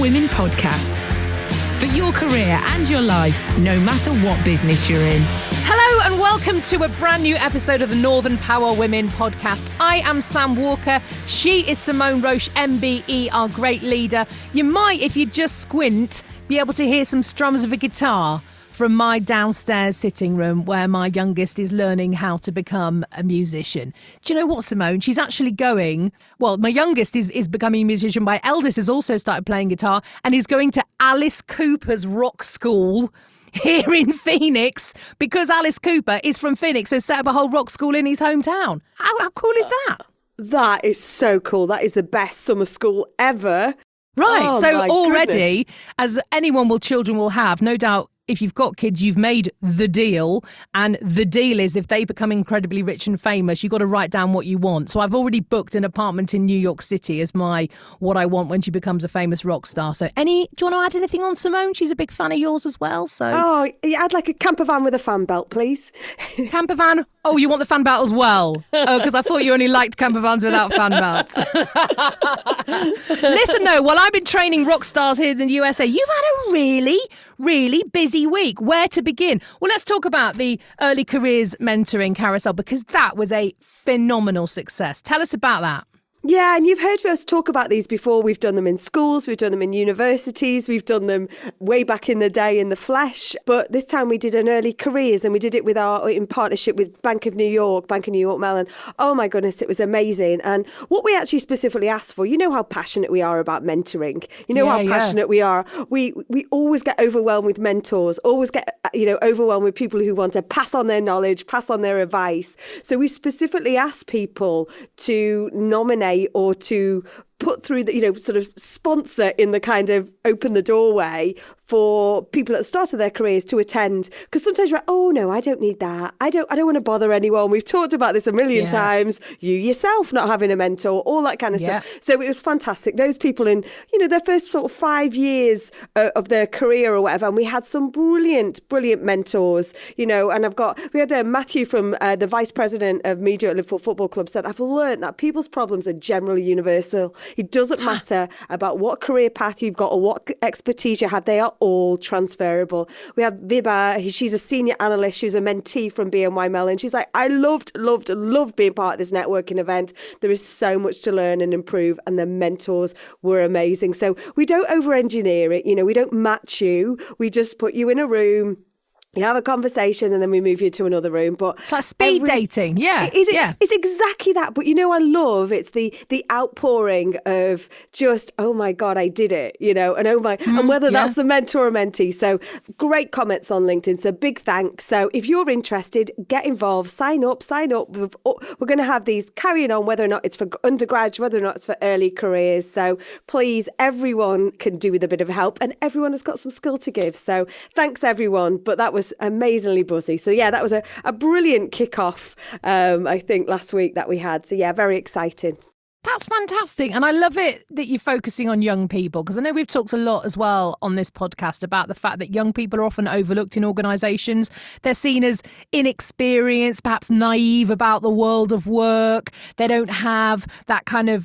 Women podcast. For your career and your life, no matter what business you're in. Hello and welcome to a brand new episode of the Northern Power Women podcast. I am Sam Walker. She is Simone Roche, MBE, our great leader. You might, if you just squint, be able to hear some strums of a guitar from my downstairs sitting room where my youngest is learning how to become a musician. Do you know what, Simone? She's actually going, well, my youngest is becoming a musician. My eldest has also started playing guitar and is going to Alice Cooper's rock school here in Phoenix because Alice Cooper is from Phoenix, so set up a whole rock school in his hometown. How cool is that? That is so cool. That is the best summer school ever. Right. Oh, so my already, goodness. as anyone with children will have, no doubt, if you've got kids, you've made the deal. And the deal is if they become incredibly rich and famous, you've got to write down what you want. So I've already booked an apartment in New York City as my what I want when she becomes a famous rock star. So do you want to add anything on, Simone? She's a big fan of yours as well. So Oh, yeah, I'd like a camper van with a fan belt, please. camper van. Oh, you want the fan belt as well? Oh, because I thought you only liked camper vans without fan belts. Listen, though, while I've been training rock stars here in the USA, you've had a really busy week. Where to begin? Well, let's talk about the early careers mentoring carousel because that was a phenomenal success. Tell us about that. Yeah, and you've heard us talk about these before. We've done them in schools, we've done them in universities, we've done them way back in the day in the flesh. But this time we did an early careers and we did it in partnership with Bank of New York Mellon. Oh my goodness, it was amazing. And what we actually specifically asked for, you know how passionate we are about mentoring. You know how passionate we are. We always get overwhelmed with mentors, always get overwhelmed with people who want to pass on their knowledge, pass on their advice. So we specifically asked people to nominate or to put through the, sort of sponsor in the kind of open the doorway for people at the start of their careers to attend. Because sometimes you're like, oh no, I don't need that. I don't want to bother anyone. We've talked about this a million times. You yourself not having a mentor, all that kind of stuff. So it was fantastic. Those people in, their first sort of 5 years of their career or whatever. And we had some brilliant mentors, and we had Matthew from the Vice President of Media at Liverpool Football Club said, I've learned that people's problems are generally universal. It doesn't matter about what career path you've got or what expertise you have. They are all transferable. We have Viba. She's a senior analyst. She's a mentee from BNY Mellon. She's like, I loved being part of this networking event. There is so much to learn and improve. And the mentors were amazing. So we don't over-engineer it. We don't match you. We just put you in a room. You have a conversation and then we move you to another room. But it's like speed dating. Yeah. It's exactly that. But I love it's the outpouring of just, oh my God, I did it, and and whether that's the mentor or mentee. So great comments on LinkedIn. So big thanks. So if you're interested, get involved, sign up. We're going to have these carrying on, whether or not it's for undergrads, whether or not it's for early careers. So please, everyone can do with a bit of help and everyone has got some skill to give. So thanks everyone. But that was amazingly buzzy. So yeah, that was a brilliant kickoff, I think, last week that we had. So yeah, very exciting. That's fantastic. And I love it that you're focusing on young people, because I know we've talked a lot as well on this podcast about the fact that young people are often overlooked in organisations. They're seen as inexperienced, perhaps naive about the world of work. They don't have that kind of,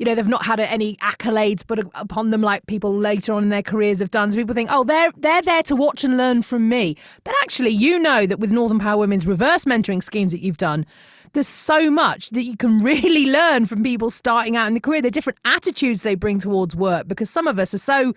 they've not had any accolades put upon them like people later on in their careers have done. So people think, oh, they're there to watch and learn from me. But actually, that with Northern Power Women's reverse mentoring schemes that you've done, there's so much that you can really learn from people starting out in the career, the different attitudes they bring towards work, because some of us are so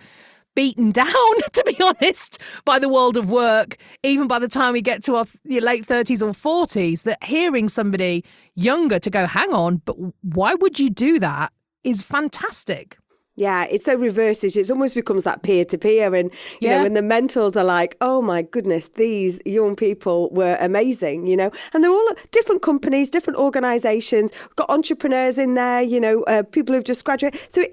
beaten down, to be honest, by the world of work, even by the time we get to our late 30s or 40s, that hearing somebody younger to go, hang on, but why would you do that is fantastic. Yeah, it's so reverses. It almost becomes that peer-to-peer. And, you know, when the mentors are like, oh, my goodness, these young people were amazing, and they're all different companies, different organisations. We've got entrepreneurs in there, people who've just graduated. So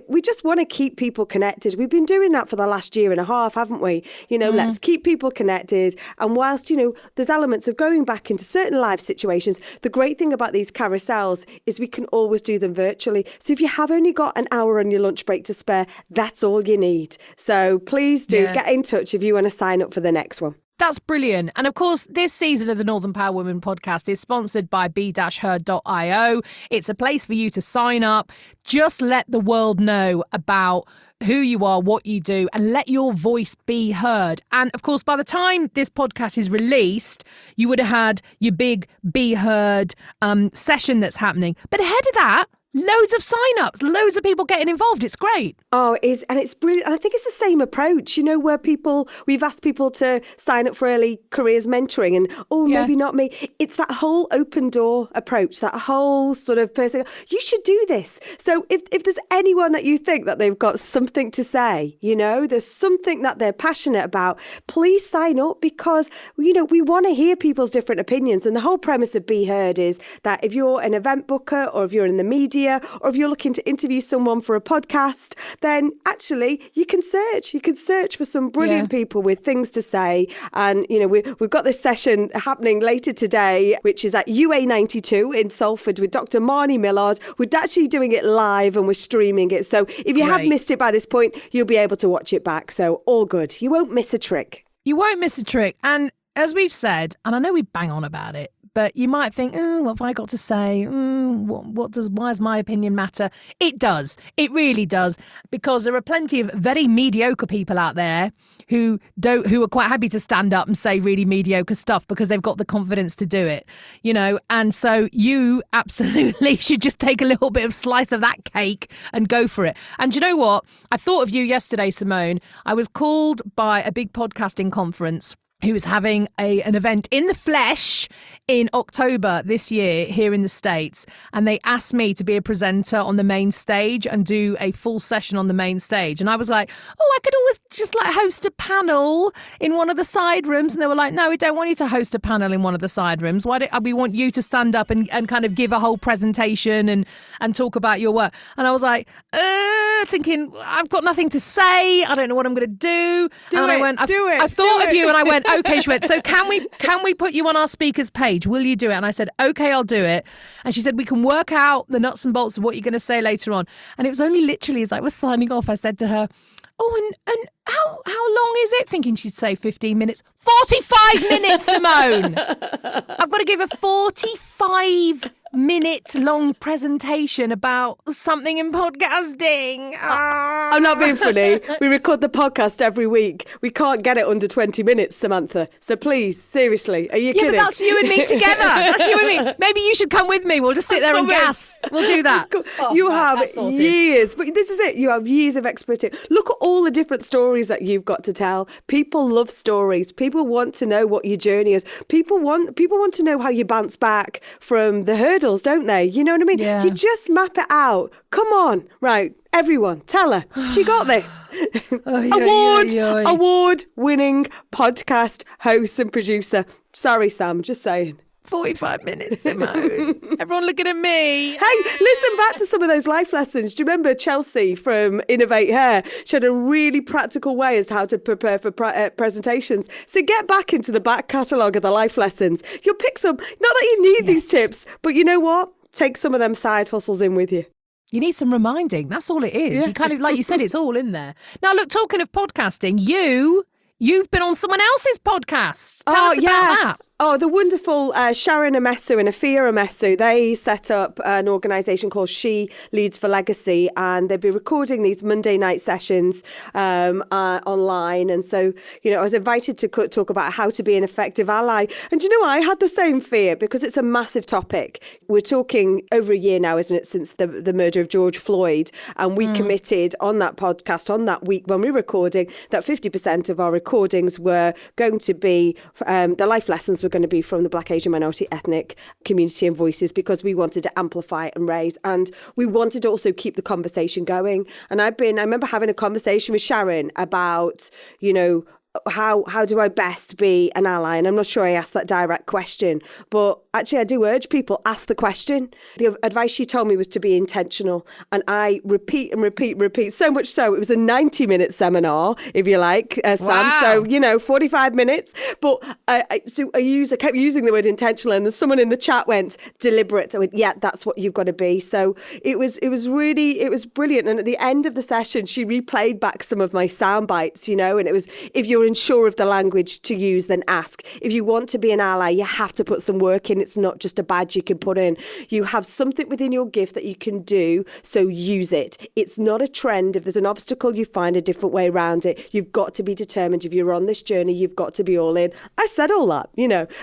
we just want to keep people connected. We've been doing that for the last year and a half, haven't we? Let's keep people connected. And whilst, there's elements of going back into certain life situations, the great thing about these carousels is we can always do them virtually. So if you have only got an hour on your lunch break to spare, that's all you need. So please do get in touch if you want to sign up for the next one. That's brilliant. And of course, this season of the Northern Power Women podcast is sponsored by b-her.io. It's a place for you to sign up. Just let the world know about who you are, what you do, and let your voice be heard. And of course, by the time this podcast is released, you would have had your big Be Heard session that's happening. But ahead of that, loads of sign-ups, loads of people getting involved. It's great. Oh, it is. And it's brilliant. And I think it's the same approach, where we've asked people to sign up for early careers mentoring and, maybe not me. It's that whole open door approach, that whole sort of person, you should do this. So if there's anyone that you think that they've got something to say, there's something that they're passionate about, please sign up because, we want to hear people's different opinions. And the whole premise of Be Heard is that if you're an event booker or if you're in the media, or if you're looking to interview someone for a podcast, then actually you can search for some brilliant people with things to say. And, we've got this session happening later today, which is at UA92 in Salford with Dr. Marnie Millard. We're actually doing it live and we're streaming it. So if you have missed it by this point, you'll be able to watch it back. So all good. You won't miss a trick. You won't miss a trick. And as we've said, and I know we bang on about it, but you might think, what have I got to say? Why does my opinion matter? It does. It really does. Because there are plenty of very mediocre people out there who are quite happy to stand up and say really mediocre stuff because they've got the confidence to do it, and so you absolutely should just take a little bit of slice of that cake and go for it. And you know what? I thought of you yesterday, Simone. I was called by a big podcasting conference who was having an event in the flesh in October this year here in the States. And they asked me to be a presenter on the main stage and do a full session on the main stage. And I was like, I could always just host a panel in one of the side rooms. And they were like, no, we don't want you to host a panel in one of the side rooms. We want you to stand up and kind of give a whole presentation and talk about your work. And I was like, thinking, I've got nothing to say. I don't know what I'm going to do. I thought of you and I went, okay, she went, so can we put you on our speakers page? Will you do it? And I said, okay, I'll do it. And she said, we can work out the nuts and bolts of what you're going to say later on. And it was only literally as I was signing off, I said to her, and how long is it? Thinking she'd say 15 minutes. 45 minutes, Simone! I've got to give a 45-minute long presentation about something in podcasting. I'm not being funny. We record the podcast every week. We can't get it under 20 minutes, Samantha. So please, seriously, are you kidding? Yeah, but that's you and me together. That's you and me. Maybe you should come with me. We'll just sit there and gas. We'll do that. You have years. But this is it. You have years of expertise. Look at all the different stories that you've got to tell. People love stories. People want to know what your journey is. People want to know how you bounce back from the hurdles, don't they? You know what I mean? Yeah. You just map it out. Come on. Right. Everyone, tell her. She got this. Award-winning podcast host and producer. Sorry, Sam, just saying. 45 minutes, Simone. Everyone looking at me. Hey, listen back to some of those life lessons. Do you remember Chelsea from Innovate Hair? She had a really practical way as to how to prepare for presentations. So get back into the back catalogue of the life lessons. You'll pick some, not that you need these tips, but you know what? Take some of them side hustles in with you. You need some reminding. That's all it is. Yeah. You kind of, like you said, it's all in there. Now, look, talking of podcasting, you've been on someone else's podcast. Tell us about that. Oh, the wonderful Sharon Amesu and Afia Amesu, they set up an organisation called She Leads for Legacy, and they'll be recording these Monday night sessions online. And so, I was invited to talk about how to be an effective ally. And I had the same fear because it's a massive topic. We're talking over a year now, isn't it, since the murder of George Floyd. And we committed on that podcast, on that week when we were recording, that 50% of our recordings were going to be the life lessons were going to be from the Black, Asian, minority, ethnic community and voices, because we wanted to amplify and raise, and we wanted to also keep the conversation going. And I remember having a conversation with Sharon about, how do I best be an ally? And I'm not sure I asked that direct question, but actually, I do urge people, ask the question. The advice she told me was to be intentional. And I repeat and repeat, so much so it was a 90-minute seminar, if you like, Sam. Wow. So, 45 minutes. But I kept using the word intentional, and then someone in the chat went, deliberate. I went, yeah, that's what you've got to be. So it was brilliant. And at the end of the session, she replayed back some of my sound bites, and it was, if you're unsure of the language to use, then ask. If you want to be an ally, you have to put some work in. It's not just a badge you can put in. You have something within your gift that you can do, so use it. It's not a trend. If there's an obstacle, you find a different way around it. You've got to be determined. If you're on this journey, you've got to be all in. I said all that,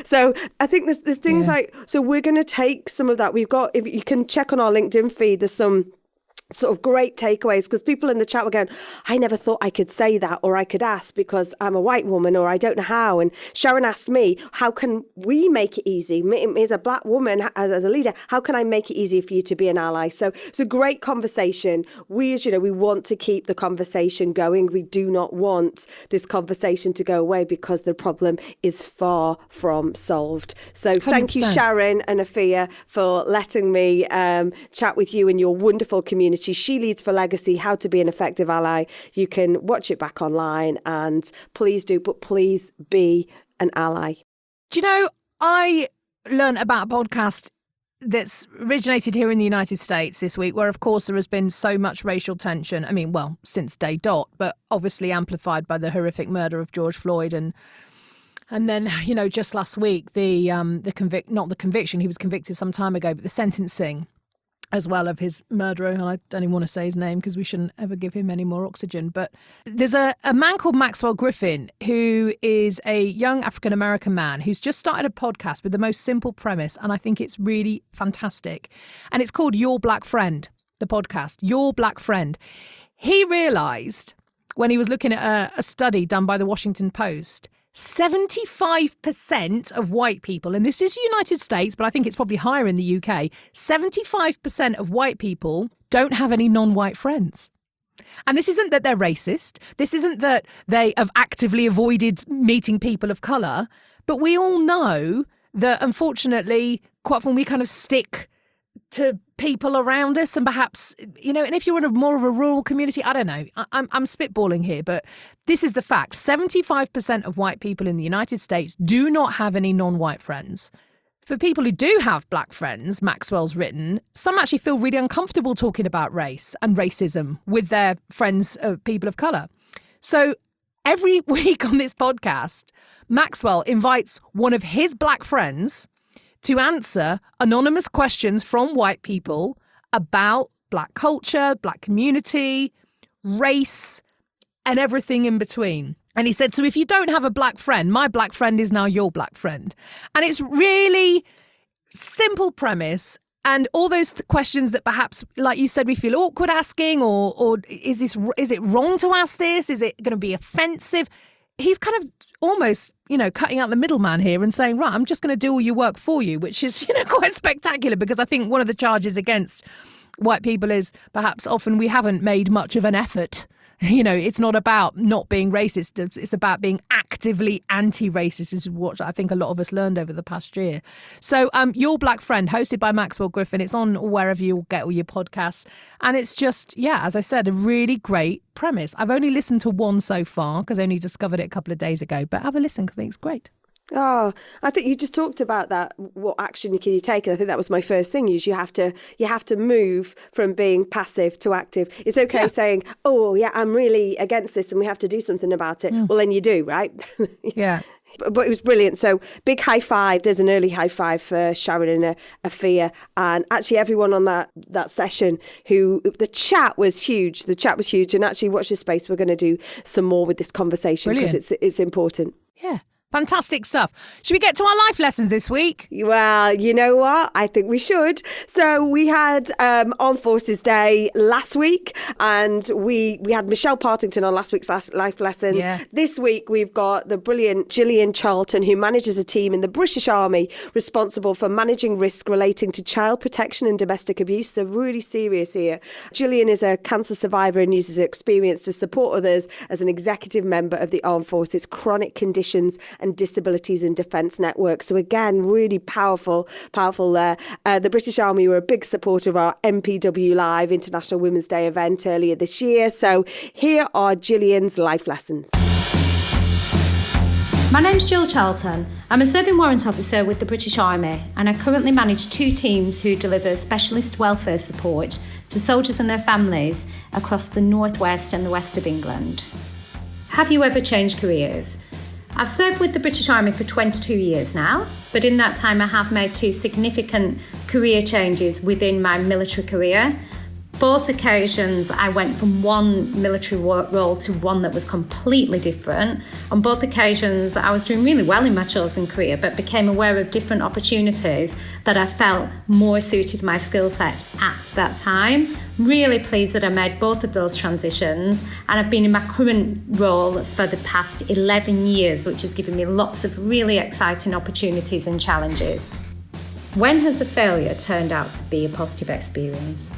So I think there's things like, so we're going to take some of that. We've got, if you can check on our LinkedIn feed, there's some sort of great takeaways, because people in the chat were going, I never thought I could say that, or I could ask because I'm a white woman, or I don't know how. And Sharon asked me, how can we make it easy? Me as a black woman, as a leader, how can I make it easy for you to be an ally? So it's a great conversation. We, as we want to keep the conversation going. We do not want this conversation to go away, because the problem is far from solved. So thank you, Sharon and Afia, for letting me chat with you and your wonderful community. She leads for Legacy, How to Be an Effective Ally. You can watch it back online, and please be an ally. Do you know, I learned about a podcast that's originated here in the United States this week, where, of course, there has been so much racial tension. I mean, well, since day dot, but obviously amplified by the horrific murder of George Floyd. And then, just last week, not the conviction, he was convicted some time ago, but the sentencing as well of his murderer. And I don't even want to say his name because we shouldn't ever give him any more oxygen. But there's a man called Maxwell Griffin, who is a young African-American man who's just started a podcast with the most simple premise. And I think it's really fantastic. And it's called Your Black Friend, the podcast, Your Black Friend. He realised when he was looking at a study done by the Washington Post, 75% of white people, and this is United States, but I think it's probably higher in the UK, 75% of white people don't have any non-white friends. And this isn't that they're racist. This isn't that they have actively avoided meeting people of colour. But we all know that, unfortunately, quite often we kind of stick to people around us, and perhaps, and if you're in more of a rural community, I don't know, I'm spitballing here, but this is the fact. 75% of white people in the United States do not have any non-white friends. For people who do have black friends, Maxwell's written, some actually feel really uncomfortable talking about race and racism with their friends, people of colour. So every week on this podcast, Maxwell invites one of his black friends to answer anonymous questions from white people about black culture, black community, race, and everything in between. And he said, so if you don't have a black friend, my black friend is now your black friend. And it's really simple premise. And all those questions that perhaps, like you said, we feel awkward asking, or is it wrong to ask this? Is it going to be offensive? He's kind of almost, cutting out the middleman here and saying, right, I'm just going to do all your work for you, which is, quite spectacular, because I think one of the charges against white people is perhaps often we haven't made much of an effort. It's not about not being racist. It's about being actively anti-racist, is what I think a lot of us learned over the past year. So Your Black Friend, hosted by Maxwell Griffin. It's on wherever you get all your podcasts. And it's just, as I said, a really great premise. I've only listened to one so far because I only discovered it a couple of days ago. But have a listen because I think it's great. Oh, I think you just talked about that. What action can you take? And I think that was my first thing. Is you have to move from being passive to active. It's okay saying, "Oh, yeah, I'm really against this, and we have to do something about it." Well, then you do, right? Yeah. But it was brilliant. So big high five. There's an early high five for Sharon and Afia, and actually everyone on that session. The chat was huge. And actually, watch this space. We're going to do some more with this conversation because it's important. Yeah. Fantastic stuff. Should we get to our life lessons this week? Well, you know what? I think we should. So we had Armed Forces Day last week, and we had Michelle Partington on last week's life lessons. Yeah. This week we've got the brilliant Gillian Charlton, who manages a team in the British Army responsible for managing risk relating to child protection and domestic abuse. So really serious here. Gillian is a cancer survivor and uses her experience to support others as an executive member of the Armed Forces, chronic conditions and Disabilities in Defence Network. So again, really powerful there. The British Army were a big supporter of our MPW Live International Women's Day event earlier this year. So here are Gillian's life lessons. My name's Gillian Charlton. I'm a serving warrant officer with the British Army, and I currently manage 2 teams who deliver specialist welfare support to soldiers and their families across the northwest and the west of England. Have you ever changed careers? I've served with the British Army for 22 years now, but in that time I have made 2 significant career changes within my military career. Both occasions I went from one military role to one that was completely different. On both occasions I was doing really well in my chosen career, but became aware of different opportunities that I felt more suited my skill set at that time. Really pleased that I made both of those transitions, and I've been in my current role for the past 11 years, which has given me lots of really exciting opportunities and challenges. When has a failure turned out to be a positive experience?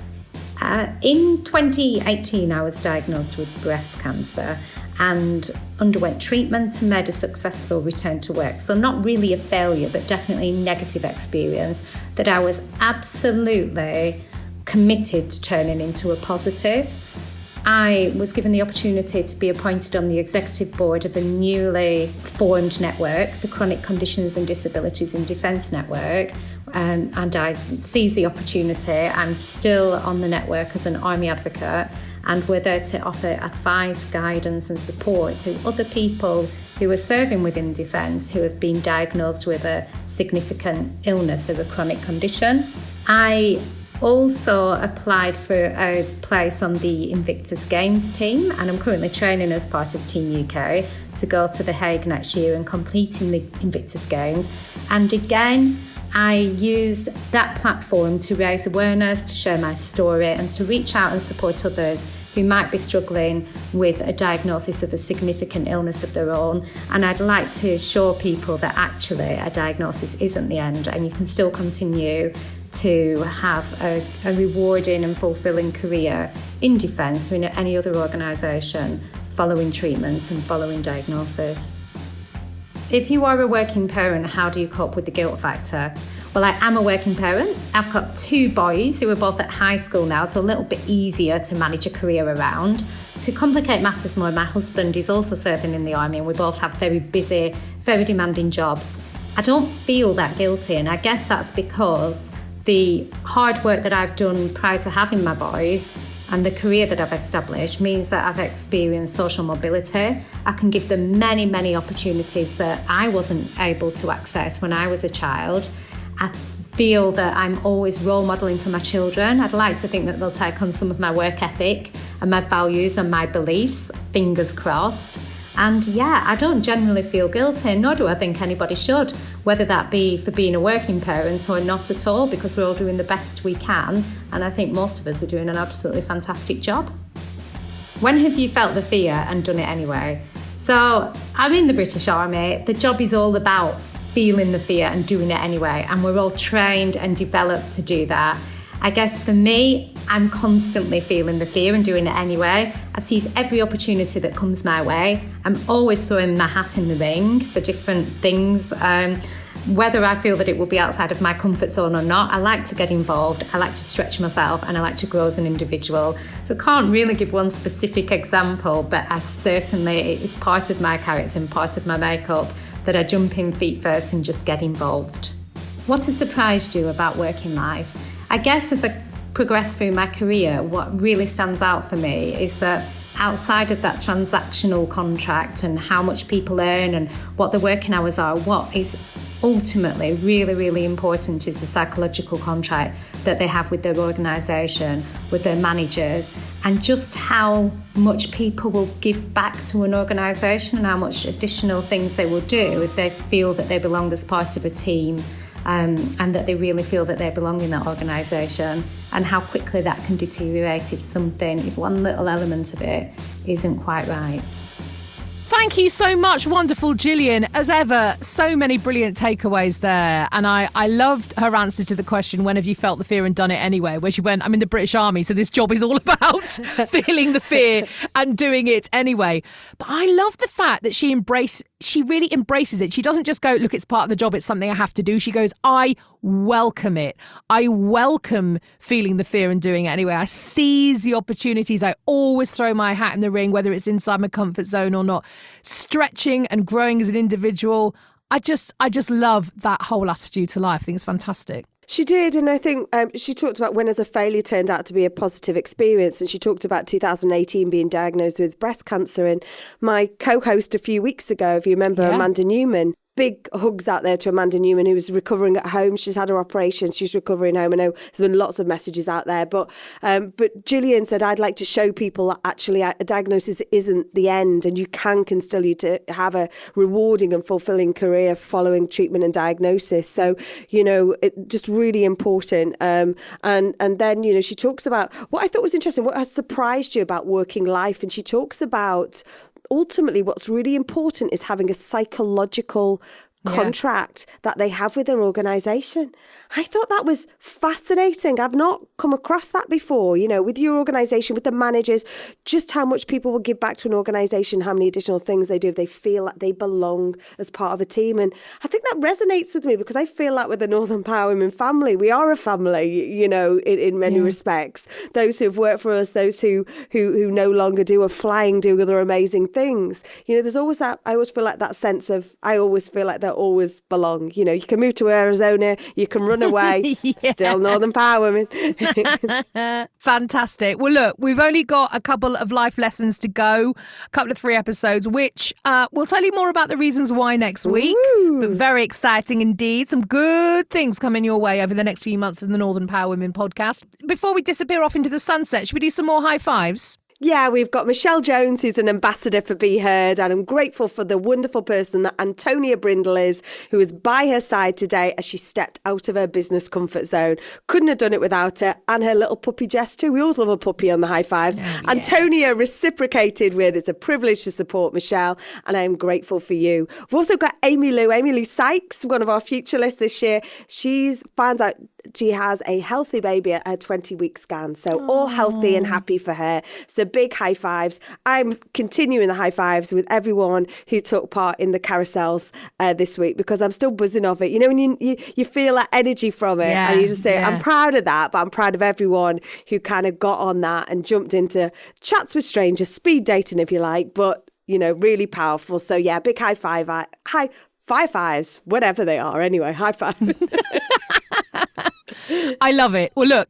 In 2018, I was diagnosed with breast cancer and underwent treatment and made a successful return to work. So not really a failure, but definitely a negative experience that I was absolutely committed to turning into a positive. I was given the opportunity to be appointed on the executive board of a newly formed network, the Chronic Conditions and Disabilities in Defence Network, and I seized the opportunity. I'm still on the network as an Army advocate, and we're there to offer advice, guidance and support to other people who are serving within defence who have been diagnosed with a significant illness or a chronic condition. I also applied for a place on the Invictus Games team, and I'm currently training as part of Team UK to go to The Hague next year and completing the Invictus Games. And again, I use that platform to raise awareness, to share my story and to reach out and support others who might be struggling with a diagnosis of a significant illness of their own. And I'd like to show people that actually a diagnosis isn't the end, and you can still continue to have a rewarding and fulfilling career in defence or in any other organisation following treatment and following diagnosis. If you are a working parent, how do you cope with the guilt factor? Well, I am a working parent. I've got 2 boys who are both at high school now, so a little bit easier to manage a career around. To complicate matters more, my husband is also serving in the Army, and we both have very busy, very demanding jobs. I don't feel that guilty, and I guess that's because the hard work that I've done prior to having my boys and the career that I've established means that I've experienced social mobility. I can give them many, many opportunities that I wasn't able to access when I was a child. I feel that I'm always role modelling for my children. I'd like to think that they'll take on some of my work ethic and my values and my beliefs, fingers crossed. And yeah, I don't generally feel guilty, nor do I think anybody should, whether that be for being a working parent or not at all, because we're all doing the best we can. And I think most of us are doing an absolutely fantastic job. When have you felt the fear and done it anyway? So I'm in the British Army. The job is all about feeling the fear and doing it anyway. And we're all trained and developed to do that. I guess for me, I'm constantly feeling the fear and doing it anyway. I seize every opportunity that comes my way. I'm always throwing my hat in the ring for different things. Whether I feel that it will be outside of my comfort zone or not, I like to get involved. I like to stretch myself and I like to grow as an individual. So I can't really give one specific example, but it is part of my character and part of my makeup that I jump in feet first and just get involved. What has surprised you about working life? I guess as I progress through my career, what really stands out for me is that outside of that transactional contract and how much people earn and what the working hours are, what is ultimately really, really important is the psychological contract that they have with their organisation, with their managers, and just how much people will give back to an organisation and how much additional things they will do if they feel that they belong as part of a team. And that they really feel that they belong in that organisation, and how quickly that can deteriorate if one little element of it isn't quite right. Thank you so much, wonderful Gillian. As ever, so many brilliant takeaways there. And I loved her answer to the question, when have you felt the fear and done it anyway? Where she went, I'm in the British Army, so this job is all about feeling the fear and doing it anyway. But I love the fact that she she really embraces it. She doesn't just go, look, it's part of the job, it's something I have to do. She goes, I welcome it. I welcome feeling the fear and doing it anyway. I seize the opportunities. I always throw my hat in the ring, whether it's inside my comfort zone or not. Stretching and growing as an individual. I just love that whole attitude to life. I think it's fantastic. She did, and I think she talked about when as a failure turned out to be a positive experience, and she talked about 2018 being diagnosed with breast cancer. And my co-host a few weeks ago, if you remember, Amanda Newman, big hugs out there to Amanda Newman, who was recovering at home. She's had her operation. She's recovering home. I know there's been lots of messages out there. But Gillian said, I'd like to show people that actually a diagnosis isn't the end, and you can continue to have a rewarding and fulfilling career following treatment and diagnosis. So, it just really important. And then, she talks about what I thought was interesting, what has surprised you about working life. And she talks about ultimately what's really important is having a psychological contract that they have with their organisation. I thought that was fascinating. I've not come across that before, with your organisation, with the managers, just how much people will give back to an organisation, how many additional things they do if they feel like they belong as part of a team. And I think that resonates with me because I feel like with the Northern Power Women family, we are a family, in many respects. Those who have worked for us, those who no longer do, are flying, do other amazing things. There's always that, I always feel like that sense of, I always feel like they always belong. You can move to Arizona, you can run away, still Northern Power Women. Fantastic. Well, look, we've only got a couple of life lessons to go, a couple of 3 episodes, which we'll tell you more about the reasons why next week. Ooh. But very exciting indeed. Some good things coming your way over the next few months with the Northern Power Women podcast. Before we disappear off into the sunset, should we do some more high fives? Yeah, we've got Michelle Jones, who's an ambassador for Be Heard, and I'm grateful for the wonderful person that Antonia Brindle is, who is by her side today as she stepped out of her business comfort zone. Couldn't have done it without her, and her little puppy Jess too. We always love a puppy on the high fives. Oh, yeah. Antonia reciprocated with. It's a privilege to support Michelle, and I'm grateful for you. We've also got Amy Lou Sykes, one of our future lists this year. She's found out she has a healthy baby at her 20-week scan. So all healthy and happy for her. So big high fives. I'm continuing the high fives with everyone who took part in the carousels this week, because I'm still buzzing off it. When you feel that energy from it, and you just say, I'm proud of that, but I'm proud of everyone who kind of got on that and jumped into chats with strangers, speed dating if you like, but, really powerful. So yeah, big high five. High five fives, whatever they are. Anyway, high five. I love it. Well, look,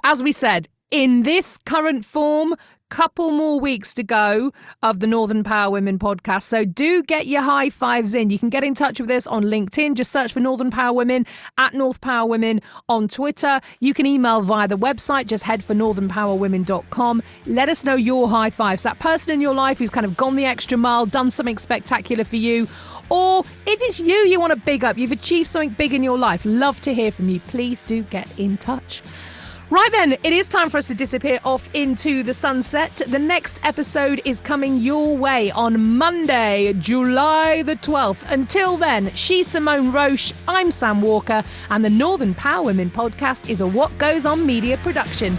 as we said, in this current form, couple more weeks to go of the Northern Power Women podcast. So do get your high fives in. You can get in touch with us on LinkedIn. Just search for Northern Power Women, at North Power Women on Twitter. You can email via the website. Just head for northernpowerwomen.com. Let us know your high fives. That person in your life who's kind of gone the extra mile, done something spectacular for you. Or if it's you want to big up, you've achieved something big in your life, love to hear from you. Please do get in touch. Right then, it is time for us to disappear off into the sunset. The next episode is coming your way on Monday, July the 12th. Until then, she's Simone Roche, I'm Sam Walker, and the Northern Power Women podcast is a What Goes On media production.